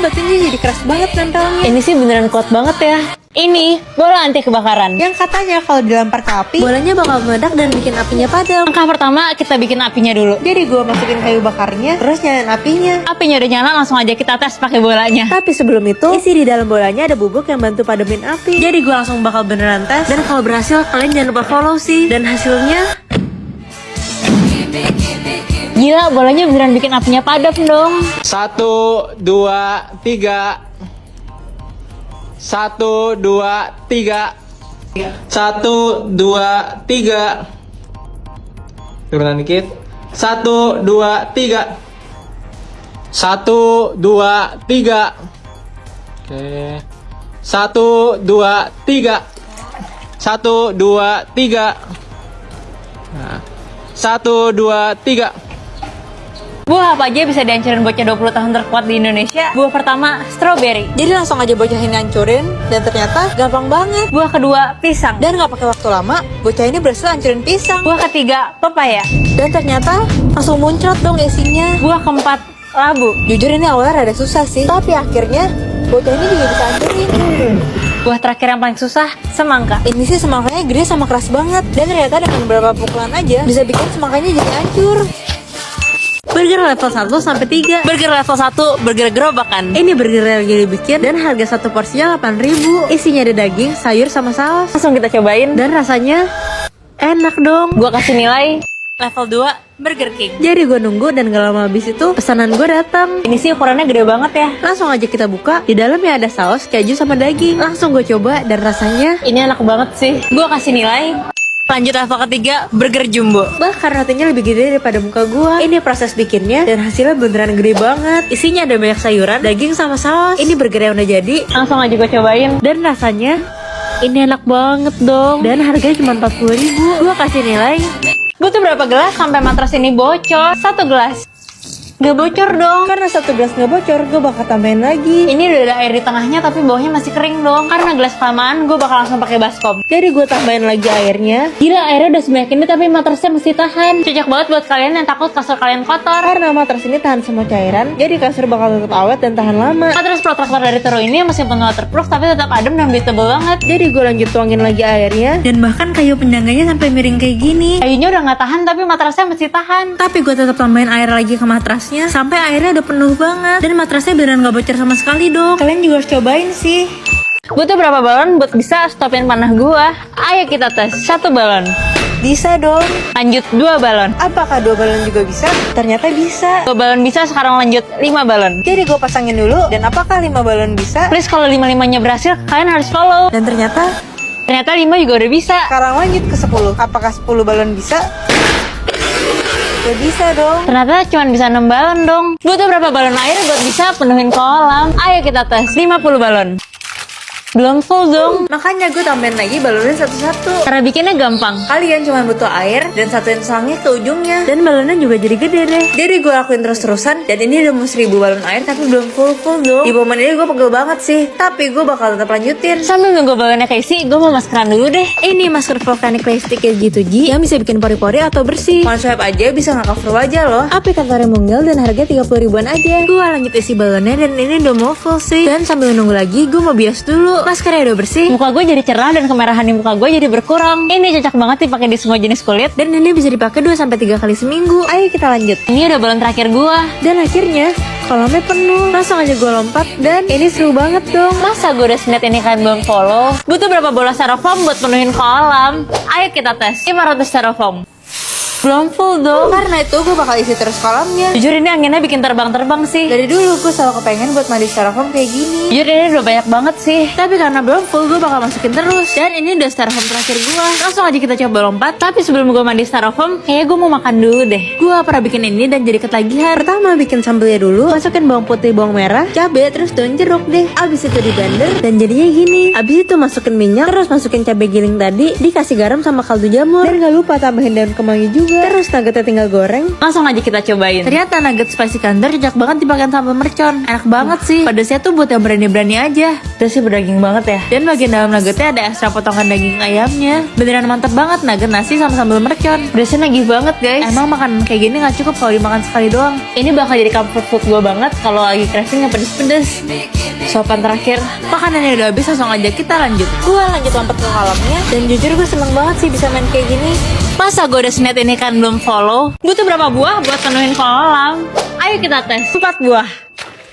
batunya jadi keras banget nempelnya. Ini sih beneran kuat banget ya. Ini bola anti kebakaran. Yang katanya kalau dilempar ke api, bolanya bakal meledak dan bikin apinya padam. Langkah pertama kita bikin apinya dulu. Jadi gue masukin kayu bakarnya, terus nyalain apinya. Apinya udah nyala, langsung aja kita tes pakai bolanya. Tapi sebelum itu, isi di dalam bolanya ada bubuk yang bantu pademin api. Jadi gue langsung bakal beneran tes. Dan kalau berhasil, kalian jangan lupa follow sih. Dan hasilnya, Gila, bolanya beneran bikin apinya padam dong. 1, 2, 3. 1, 2, 3. 1, 2, 3. Turunan dikit. 1, 2, 3. 1, 2, 3. Oke. 1, 2, 3. 1, 2, 3. Nah. 1, 2, 3. Buah apa aja bisa dihancurin bocah 20 tahun terkuat di Indonesia? Buah pertama, strawberry. jadi langsung aja bocah ini hancurin. Dan ternyata gampang banget. Buah kedua, pisang. Dan gak pakai waktu lama, bocah ini berhasil hancurin pisang. Buah ketiga, pepaya. Dan ternyata langsung muncrat dong isinya. Buah keempat, labu. Jujur ini awalnya rada susah sih, tapi akhirnya bocah ini juga bisa hancurin. Buah terakhir yang paling susah, semangka. Ini sih semangkanya gede sama keras banget. Dan ternyata dengan beberapa pukulan aja bisa bikin semangkanya jadi hancur. Burger level 1 sampai 3. Burger level 1, burger gerobakan. Ini burger yang lagi dibikin dan harga satu porsinya 8.000. Isinya ada daging, sayur sama saus. Langsung kita cobain. Dan rasanya enak dong. Gua kasih nilai level 2, Burger King. Jadi gue nunggu dan gak lama habis itu pesanan gue datang. Ini sih ukurannya gede banget ya. Langsung aja kita buka. Di dalamnya ada saus, keju sama daging. Langsung gue coba dan rasanya Ini enak banget sih. Gua kasih nilai. Lanjut level ketiga, burger jumbo. bahkan rotinya lebih gede daripada muka gue. Ini proses bikinnya dan hasilnya beneran gede banget. Isinya ada banyak sayuran, daging sama saus. Ini burger yang udah jadi. Langsung aja gue cobain. Dan rasanya ini enak banget dong. Dan harganya cuma 40.000. Gue kasih nilai. Butuh berapa gelas sampai matras ini bocor? 1 gelas. Gak bocor dong. Karena satu gelas nggak bocor, gue bakal tambahin lagi. Ini udah ada air di tengahnya tapi bawahnya masih kering dong. Karena gelas kelamaan, gue bakal langsung pakai baskom. Jadi gue tambahin lagi airnya. Gila, airnya udah sebanyak ini tapi matrasnya mesti tahan. Cocok banget buat kalian yang takut kasur kalian kotor. Karena matras ini tahan semua cairan, jadi kasur bakal tetap awet dan tahan lama. Matras protraktor dari Tero ini meskipun waterproof tapi tetap adem dan breathable banget. Jadi gue lanjut tuangin lagi airnya. Dan bahkan kayu penyangganya sampai miring kayak gini. Kayunya udah nggak tahan tapi matrasnya mesti tahan. Tapi gue tetap tambahin air lagi ke matrasnya sampai airnya udah penuh banget. Dan matrasnya beneran gak bocor sama sekali dong. Kalian juga harus cobain sih. Butuh berapa balon buat bisa stopin panah gua? Ayo kita tes. 1 balon. Bisa dong. Lanjut 2 balon. Apakah 2 balon juga bisa? Ternyata bisa. 2 balon bisa, sekarang lanjut 5 balon. Jadi gue pasangin dulu. Dan apakah 5 balon bisa? Please kalau 5-5-nya berhasil, kalian harus follow. Dan ternyata 5 juga udah bisa. sekarang lanjut ke 10. Apakah 10 balon bisa? Gak bisa dong. Ternyata cuma bisa 6 balon dong. Butuh berapa balon air buat bisa penuhin kolam? Ayo kita tes. 50 balon. Belum full dong. Makanya gue tambahin lagi balonnya satu-satu. Cara bikinnya gampang. Kalian cuma butuh air dan satuin selangnya ke ujungnya. Dan balonnya juga jadi gede deh. Jadi gue lakuin terus-terusan. Dan ini udah mau 1000 balon air tapi belum full dong. Di momen ini gue pegel banget sih. Tapi gue bakal tetap lanjutin. Sambil nunggu balonnya keisi, gue mau maskeran dulu deh. Ini masker vulkanik plastik G2G yang bisa bikin pori-pori atau bersih. One swipe aja bisa nggak cover wajah loh. Aplikatornya mungil dan harga 30 ribuan aja. Gue lanjut isi balonnya dan ini udah mau full sih. Dan sambil nunggu lagi gue mau bias dulu. Maskernya udah bersih. Muka gue jadi cerah dan kemerahan di muka gue jadi berkurang. Ini cocok banget dipakai di semua jenis kulit. Dan ini bisa dipakai 2-3 kali seminggu. Ayo kita lanjut. Ini udah balon terakhir gue. Dan akhirnya kolamnya penuh. Langsung aja gue lompat dan ini seru banget dong. Masa gue udah semenit ini kalian belum follow? Butuh berapa bola styrofoam buat penuhin kolam? Ayo kita tes. 500 styrofoam. Belum full dong. Karena itu gue bakal isi terus kolamnya. Jujur ini anginnya bikin terbang-terbang sih. Dari dulu gue selalu kepengen buat mandi styrofoam kayak gini. Jujur ini udah banyak banget sih. Tapi karena belum full gue bakal masukin terus. Dan ini udah styrofoam terakhir gue. Langsung aja kita coba lompat. Tapi sebelum gue mandi styrofoam, kayaknya gue mau makan dulu deh. Gue pernah bikin ini dan jadi ketagihan. Pertama bikin sambelnya dulu. Masukin bawang putih, bawang merah, cabai, terus daun jeruk deh. Abis itu di blender dan jadinya gini. Abis itu masukin minyak, terus masukin cabai giling tadi. Dikasih garam sama kaldu jamur. Dan gak lupa tambahin daun kemangi juga. juga. Terus nuggetnya tinggal goreng. Langsung aja kita cobain. Ternyata nugget spicy kandar cocok banget dipakai sambal mercon. Enak banget sih. Pedasnya tuh buat yang berani-berani aja. Terus sih berdaging banget ya. Dan bagian dalam nuggetnya ada ekstra potongan daging ayamnya. Beneran mantep banget nugget nasi sama sambal mercon. Pedasnya nagih banget guys. Emang makanan kayak gini gak cukup kalau dimakan sekali doang. Ini bakal jadi comfort food gue banget kalau lagi craving yang pedes-pedes. Sopan terakhir. Makanannya udah habis, langsung aja kita lanjut. Gue lanjut lompat ke kolamnya. Dan jujur gue seneng banget sih bisa main kayak gini. Masa gue udah senet ini kan belum follow? Butuh berapa buah buat penuhin kolam? Ayo kita tes. 4 buah.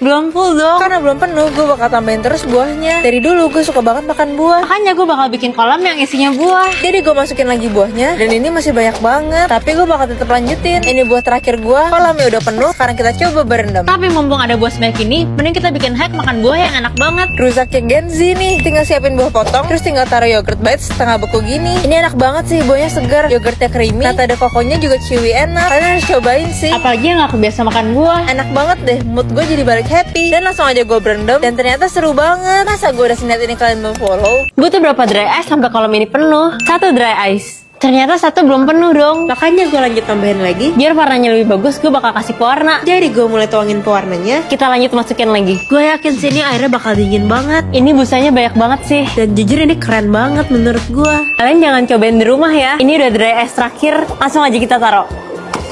Belum full dong. Karena belum penuh, gue bakal tambahin terus buahnya. Dari dulu gue suka banget makan buah. Makanya gue bakal bikin kolam yang isinya buah. Jadi gue masukin lagi buahnya. Dan ini masih banyak banget. Tapi gue bakal tetap lanjutin. Ini buah terakhir gue. Kolamnya udah penuh. Sekarang kita coba berendam. Tapi mumpung ada buah sebanyak ini, mending kita bikin hack makan buah yang enak banget. Rusaknya Gen Z nih. Tinggal siapin buah potong. Terus tinggal taruh yogurt bites setengah beku gini. Ini enak banget sih. Buahnya segar. Yogurtnya creamy. Rata ada kokonya juga chewy enak. Kalian harus cobain sih. Apalagi yang gak kebiasa makan buah. Enak banget deh. Mood gue jadi balik happy. Dan langsung aja gue berendam. Dan ternyata seru banget. Masa gue udah seniat ini kalian belum follow? Butuh berapa dry ice sampai kolam ini penuh? 1 dry ice. Ternyata 1 belum penuh dong. Makanya gue lanjut tambahin lagi. Biar warnanya lebih bagus, gue bakal kasih pewarna. Jadi gue mulai tuangin pewarnanya. Kita lanjut masukin lagi. Gue yakin sini airnya bakal dingin banget. Ini busanya banyak banget sih. Dan jujur ini keren banget menurut gue. Kalian jangan cobain di rumah ya. Ini udah dry ice terakhir. Langsung aja kita taruh.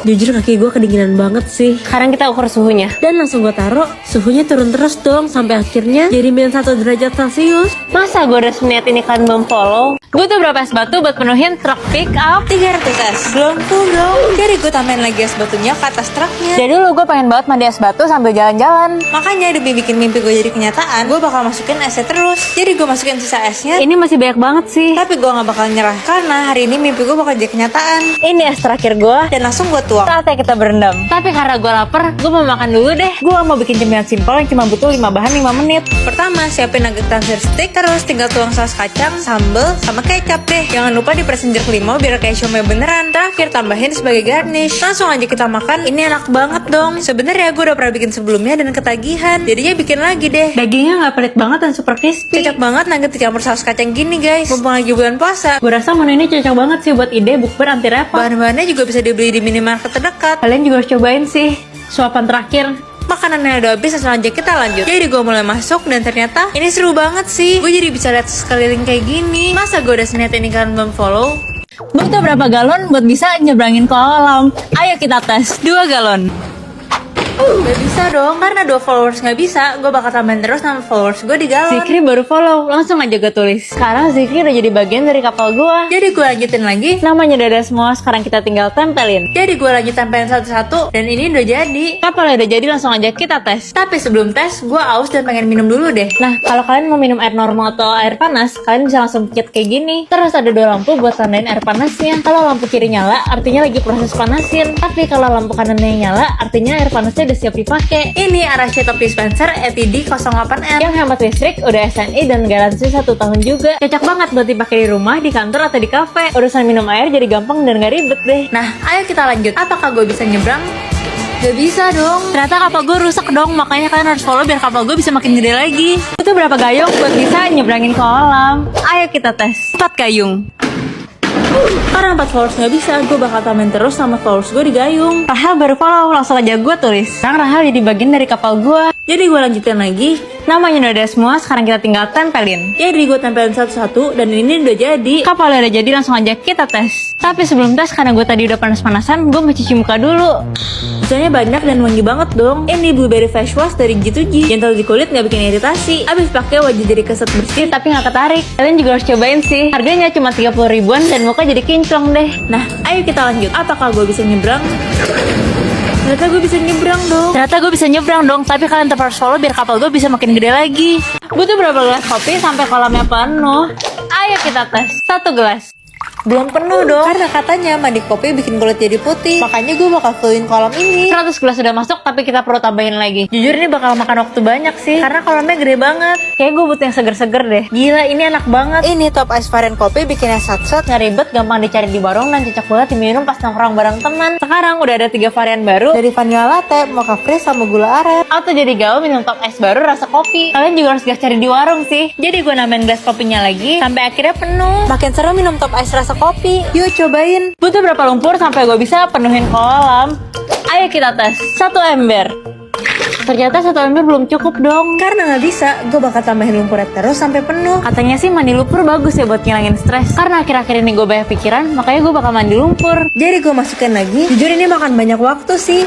Jujur kaki gue kedinginan banget sih. Sekarang kita ukur suhunya. Dan langsung gue taruh. Suhunya turun terus dong. Sampai akhirnya jadi -1 derajat Celcius. Masa gue udah seniat ini kan belum follow? Butuh berapa es batu buat penuhin truk pick up? 300 es. Belum full dong. Jadi gue tambahin lagi es batunya ke atas truknya. Jadi dulu gue pengen banget mandi es batu sambil jalan-jalan. Makanya demi bikin mimpi gue jadi kenyataan, gue bakal masukin esnya terus. Jadi gue masukin sisa esnya. Ini masih banyak banget sih. Tapi gue gak bakal nyerah. Karena hari ini mimpi gue bakal jadi kenyataan. Ini es terakhir gue. Dan langsung gue tuang. Saatnya kita berendam. Tapi karena gue lapar, gue mau makan dulu deh. Gue mau bikin cemilan simpel yang cuma butuh 5 bahan 5 menit. Pertama, siapin nugget tansir stick. Terus tinggal tuang saus kacang, sambal, sama kecap deh. Jangan lupa diperesin jeruk limau biar kayak siomay beneran. Terakhir tambahin sebagai garnish. Langsung aja kita makan. Ini enak banget dong. Sebenarnya gue udah pernah bikin sebelumnya dan ketagihan. Jadinya bikin lagi deh. Dagingnya nggak pelit banget dan super crispy. Cocok banget nugget dicampur saus kacang gini guys. Mumpung lagi bulan puasa. Gue rasa menu ini cocok banget sih buat ide bukber anti repot. Bahan-bahannya juga bisa dibeli di minimarket terdekat. Kalian juga harus cobain sih. Suapan terakhir. Makanannya udah habis, langsung aja kita lanjut. Jadi gue mulai masuk dan ternyata ini seru banget sih. Gue jadi bisa lihat sekeliling kayak gini. Masa gue udah seniat ini kalian belum follow? Butuh berapa galon buat bisa nyebrangin kolam? Ayo kita tes. 2 galon. Gak bisa dong, karena 2 followers gak bisa. Gue bakal tambahin terus nama followers gue di galon. Zikri baru follow, langsung aja gue tulis. Sekarang Zikri udah jadi bagian dari kapal gue. Jadi gue lanjutin lagi. Namanya udah ada semua, sekarang kita tinggal tempelin. Jadi gue lanjut tempelin satu-satu. Dan ini udah jadi. Kapalnya udah jadi, langsung aja kita tes. Tapi sebelum tes, gue aus dan pengen minum dulu deh. Nah, kalau kalian mau minum air normal atau air panas, kalian bisa langsung pencet kayak gini. Terus ada 2 lampu buat tandain air panasnya. Kalau lampu kiri nyala, artinya lagi proses panasin. Tapi kalau lampu kanannya nyala, artinya air panasnya udah siap dipakai. Ini Arashi Top Dispenser ETD 08R. Yang hemat listrik, udah SNI dan garansi 1 tahun juga. Cocok banget buat dipakai di rumah, di kantor, atau di kafe. Urusan minum air jadi gampang dan gak ribet deh. Nah, ayo kita lanjut. Apakah gue bisa nyebrang? Gak bisa dong. Ternyata kapal gue rusak dong, makanya kalian harus follow biar kapal gue bisa makin gede lagi. Itu berapa gayung buat bisa nyebrangin kolam? Ayo kita tes. 4 gayung. Karena 4 followers gak bisa, gue bakal tambahin terus sama followers gue di gayung. Rahel baru follow, langsung aja gue tulis. Sekarang Rahel jadi bagian dari kapal gue. Jadi gue lanjutin lagi. Namanya udah ada semua, sekarang kita tinggal tempelin. Jadi gue tempelin satu-satu dan ini udah jadi. Kapalnya udah jadi, langsung aja kita tes. Tapi sebelum tes, karena gue tadi udah panas-panasan, gue mau cuci muka dulu. Busanya banyak dan wangi banget dong. Ini blueberry face wash dari G2G. Gentle di kulit, gak bikin iritasi. Abis pakai wajah jadi keset bersih. Tapi gak ketarik. Kalian juga harus cobain sih. Harganya cuma 30 ribuan dan muka jadi kinclong deh. Nah, ayo kita lanjut. Apakah gue bisa nyebrang? Ternyata gue bisa nyebrang dong. Tapi kalian tetap harus follow biar kapal gue bisa makin gede lagi. Butuh berapa gelas kopi sampai kolamnya penuh? Ayo kita tes. 1 gelas. Belum penuh dong. Karena katanya mandi kopi bikin kulit jadi putih. Makanya gue bakal fullin kolam ini. 100 gelas sudah masuk, tapi kita perlu tambahin lagi. Jujur ini bakal makan waktu banyak sih. Karena kolamnya gede banget. Kayak gue butuh yang seger-seger deh. Gila, ini enak banget. Ini top ice varian kopi bikinnya sat-sat. Nggak ribet, gampang dicari di warung dan cocok banget diminum pas nongkrong bareng teman. Sekarang udah ada 3 varian baru. Dari vanilla latte, mocha freeze, sama gula aren. Atau jadi gaul minum top ice baru rasa kopi. Kalian juga harus gas cari di warung sih. Jadi gue nambahin gelas kopinya lagi sampai akhirnya penuh. Makin seru minum top ice rasa rasa kopi. Yuk cobain. Butuh berapa lumpur sampai gue bisa penuhin kolam? Ayo kita tes. 1 ember. Ternyata 1 ember belum cukup dong. Karena nggak bisa, gue bakal tambahin lumpurnya terus sampai penuh. Katanya sih mandi lumpur bagus ya buat ngilangin stres. Karena akhir-akhir ini gue banyak pikiran, makanya gue bakal mandi lumpur. Jadi gue masukin lagi. Jujur ini makan banyak waktu sih.